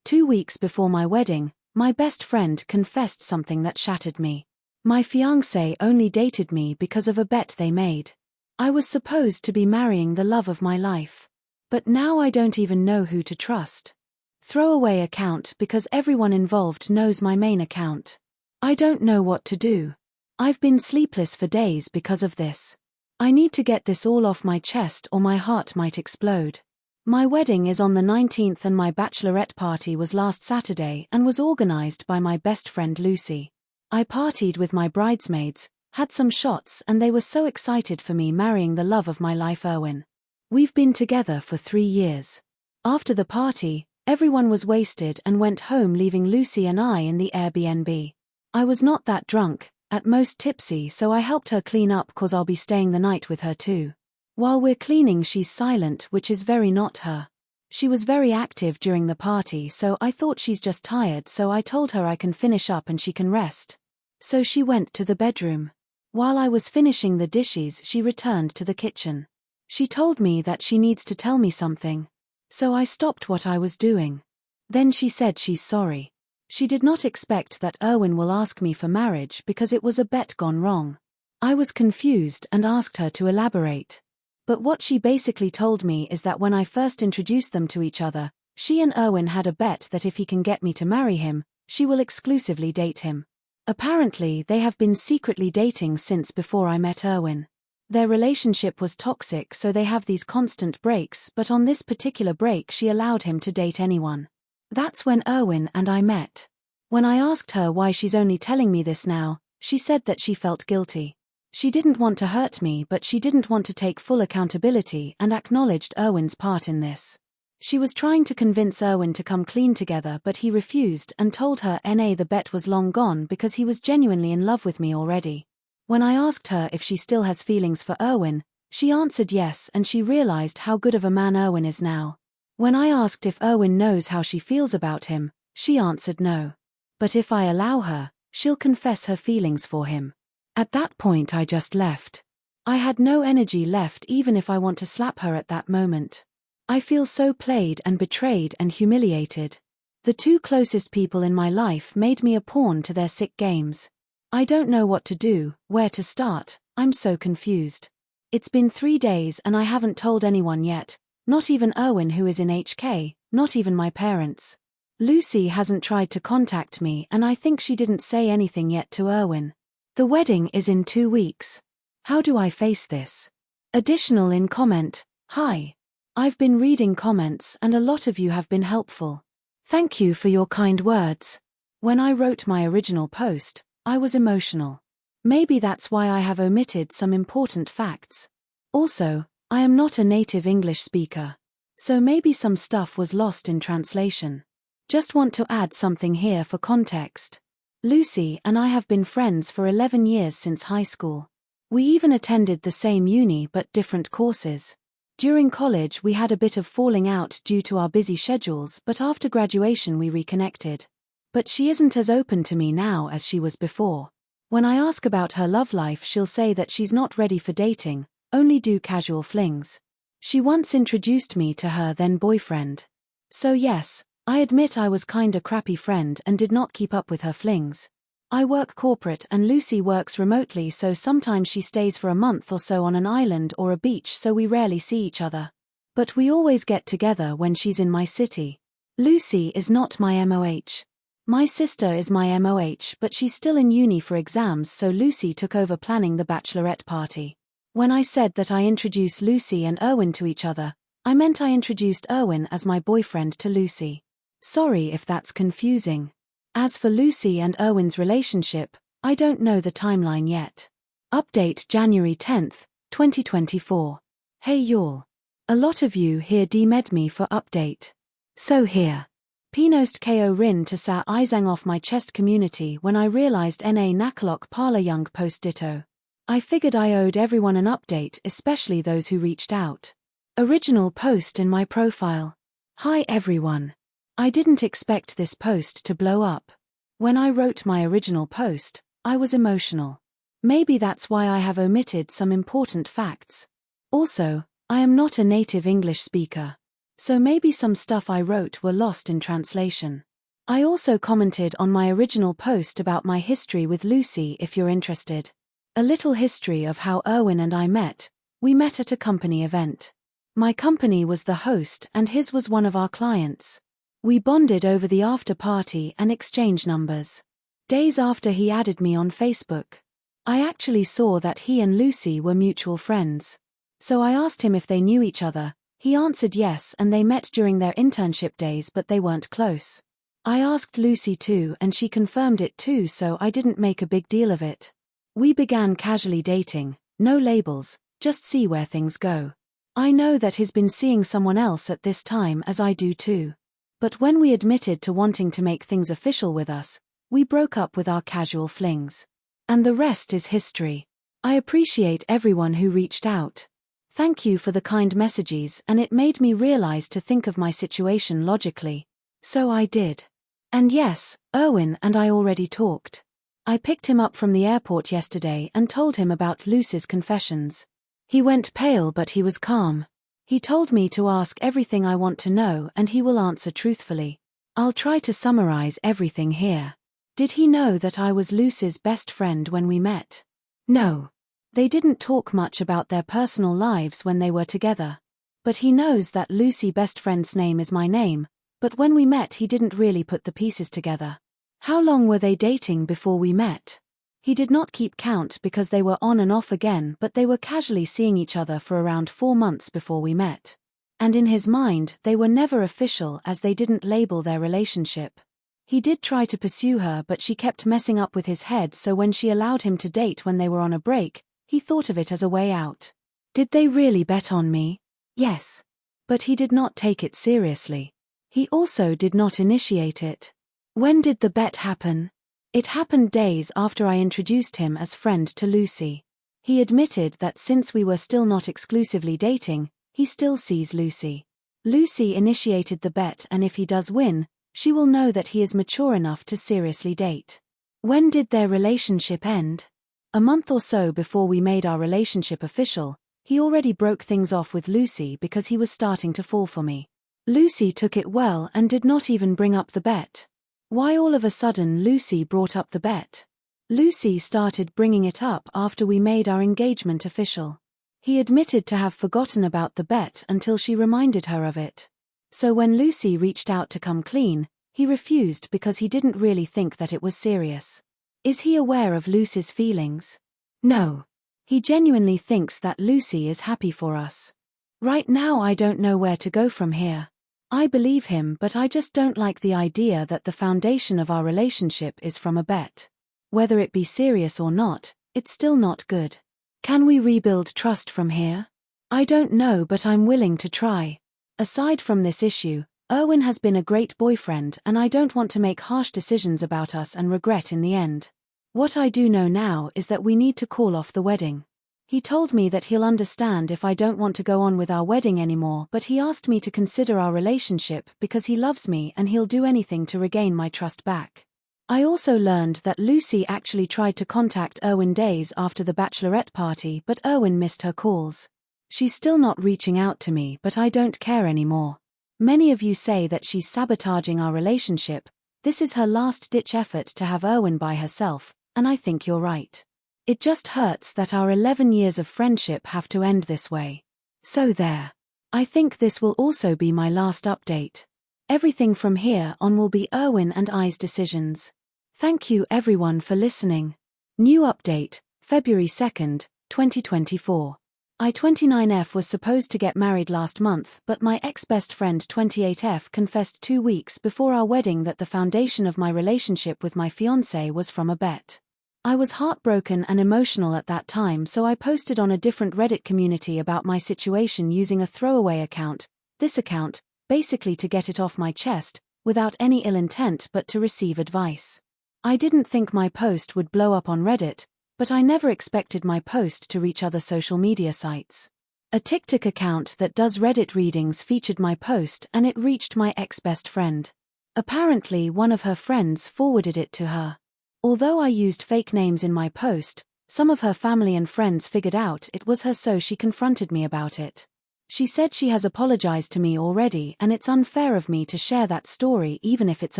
2 weeks before my wedding, my best friend confessed something that shattered me. My fiancé only dated me because of a bet they made. I was supposed to be marrying the love of my life. But now I don't even know who to trust. Throwaway account because everyone involved knows my main account. I don't know what to do. I've been sleepless for days because of this. I need to get this all off my chest or my heart might explode. My wedding is on the 19th and my bachelorette party was last Saturday and was organized by my best friend Lucy. I partied with my bridesmaids, had some shots and they were so excited for me marrying the love of my life Erwin. We've been together for 3 years. After the party, everyone was wasted and went home leaving Lucy and I in the Airbnb. I was not that drunk, at most tipsy, so I helped her clean up cause I'll be staying the night with her too. While we're cleaning she's silent, which is very not her. She was very active during the party so I thought she's just tired, so I told her I can finish up and she can rest. So she went to the bedroom. While I was finishing the dishes she returned to the kitchen. She told me that she needs to tell me something. So I stopped what I was doing. Then she said she's sorry. She did not expect that Erwin will ask me for marriage because it was a bet gone wrong. I was confused and asked her to elaborate. But what she basically told me is that when I first introduced them to each other, she and Erwin had a bet that if he can get me to marry him, she will exclusively date him. Apparently they have been secretly dating since before I met Erwin. Their relationship was toxic so they have these constant breaks, but on this particular break she allowed him to date anyone. That's when Erwin and I met. When I asked her why she's only telling me this now, she said that she felt guilty. She didn't want to hurt me but she didn't want to take full accountability and acknowledged Erwin's part in this. She was trying to convince Erwin to come clean together but he refused and told her the bet was long gone because he was genuinely in love with me already. When I asked her if she still has feelings for Erwin, she answered yes and she realized how good of a man Erwin is now. When I asked if Erwin knows how she feels about him, she answered no. But if I allow her, she'll confess her feelings for him. At that point I just left. I had no energy left even if I want to slap her at that moment. I feel so played and betrayed and humiliated. The 2 closest people in my life made me a pawn to their sick games. I don't know what to do, where to start, I'm so confused. It's been 3 days and I haven't told anyone yet, not even Erwin who is in HK, not even my parents. Lucy hasn't tried to contact me and I think she didn't say anything yet to Erwin. The wedding is in 2 weeks. How do I face this? Additional in comment, hi. I've been reading comments and a lot of you have been helpful. Thank you for your kind words. When I wrote my original post, I was emotional. Maybe that's why I have omitted some important facts. Also, I am not a native English speaker. So maybe some stuff was lost in translation. Just want to add something here for context. Lucy and I have been friends for 11 years since high school. We even attended the same uni but different courses. During college we had a bit of falling out due to our busy schedules but after graduation we reconnected. But she isn't as open to me now as she was before. When I ask about her love life she'll say that she's not ready for dating, only do casual flings. She once introduced me to her then boyfriend. So yes, I admit I was kinda crappy friend and did not keep up with her flings. I work corporate and Lucy works remotely so sometimes she stays for a month or so on an island or a beach so we rarely see each other. But we always get together when she's in my city. Lucy is not my MOH. My sister is my MOH but she's still in uni for exams so Lucy took over planning the bachelorette party. When I said that I introduced Lucy and Erwin to each other, I meant I introduced Erwin as my boyfriend to Lucy. Sorry if that's confusing. As for Lucy and Erwin's relationship, I don't know the timeline yet. Update January 10th, 2024. Hey y'all. A lot of you here DM'd me for update. So here. Pinost ko rin to sa izang off my chest community when I realized na nakalok pala young post ditto. I figured I owed everyone an update, especially those who reached out. Original post in my profile. Hi everyone. I didn't expect this post to blow up. When I wrote my original post, I was emotional. Maybe that's why I have omitted some important facts. Also, I am not a native English speaker. So maybe some stuff I wrote were lost in translation. I also commented on my original post about my history with Lucy if you're interested. A little history of how Erwin and I met. We met at a company event. My company was the host and his was one of our clients. We bonded over the after party and exchanged numbers. Days after he added me on Facebook. I actually saw that he and Lucy were mutual friends. So I asked him if they knew each other. He answered yes, and they met during their internship days, but they weren't close. I asked Lucy too and she confirmed it too, so I didn't make a big deal of it. We began casually dating, no labels, just see where things go. I know that he's been seeing someone else at this time, as I do too. But when we admitted to wanting to make things official with us, we broke up with our casual flings. And the rest is history. I appreciate everyone who reached out. Thank you for the kind messages, and it made me realize to think of my situation logically. So I did. And yes, Erwin and I already talked. I picked him up from the airport yesterday and told him about Lucy's confessions. He went pale but he was calm. He told me to ask everything I want to know and he will answer truthfully. I'll try to summarize everything here. Did he know that I was Lucy's best friend when we met? No. They didn't talk much about their personal lives when they were together. But he knows that Lucy's best friend's name is my name, but when we met he didn't really put the pieces together. How long were they dating before we met? He did not keep count because they were on and off again, but they were casually seeing each other for around 4 months before we met. And in his mind they were never official as they didn't label their relationship. He did try to pursue her but she kept messing up with his head, so when she allowed him to date when they were on a break, he thought of it as a way out. Did they really bet on me? Yes. But he did not take it seriously. He also did not initiate it. When did the bet happen? It happened days after I introduced him as friend to Lucy. He admitted that since we were still not exclusively dating, he still sees Lucy. Lucy initiated the bet, and if he does win, she will know that he is mature enough to seriously date. When did their relationship end? A month or so before we made our relationship official, he already broke things off with Lucy because he was starting to fall for me. Lucy took it well and did not even bring up the bet. Why all of a sudden Lucy brought up the bet? Lucy started bringing it up after we made our engagement official. He admitted to have forgotten about the bet until she reminded her of it. So when Lucy reached out to come clean, he refused because he didn't really think that it was serious. Is he aware of Lucy's feelings? No. He genuinely thinks that Lucy is happy for us. Right now I don't know where to go from here. I believe him, but I just don't like the idea that the foundation of our relationship is from a bet. Whether it be serious or not, it's still not good. Can we rebuild trust from here? I don't know, but I'm willing to try. Aside from this issue, Erwin has been a great boyfriend and I don't want to make harsh decisions about us and regret in the end. What I do know now is that we need to call off the wedding. He told me that he'll understand if I don't want to go on with our wedding anymore, but he asked me to consider our relationship because he loves me and he'll do anything to regain my trust back. I also learned that Lucy actually tried to contact Erwin days after the bachelorette party, but Erwin missed her calls. She's still not reaching out to me, but I don't care anymore. Many of you say that she's sabotaging our relationship. This is her last-ditch effort to have Erwin by herself, and I think you're right. It just hurts that our 11 years of friendship have to end this way. So there. I think this will also be my last update. Everything from here on will be Erwin and I's decisions. Thank you everyone for listening. New update, February 2nd, 2024. I-29F was supposed to get married last month, but my ex-best friend 28F confessed 2 weeks before our wedding that the foundation of my relationship with my fiancé was from a bet. I was heartbroken and emotional at that time, so I posted on a different Reddit community about my situation using a throwaway account, this account, basically to get it off my chest, without any ill intent but to receive advice. I didn't think my post would blow up on Reddit, but I never expected my post to reach other social media sites. A TikTok account that does Reddit readings featured my post and it reached my ex-best friend. Apparently one of her friends forwarded it to her. Although I used fake names in my post, some of her family and friends figured out it was her, so she confronted me about it. She said she has apologized to me already and it's unfair of me to share that story even if it's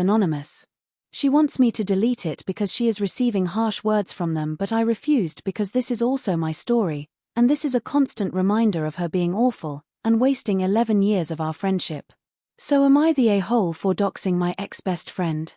anonymous. She wants me to delete it because she is receiving harsh words from them, but I refused because this is also my story, and this is a constant reminder of her being awful and wasting 11 years of our friendship. So am I the a-hole for doxing my ex-best friend?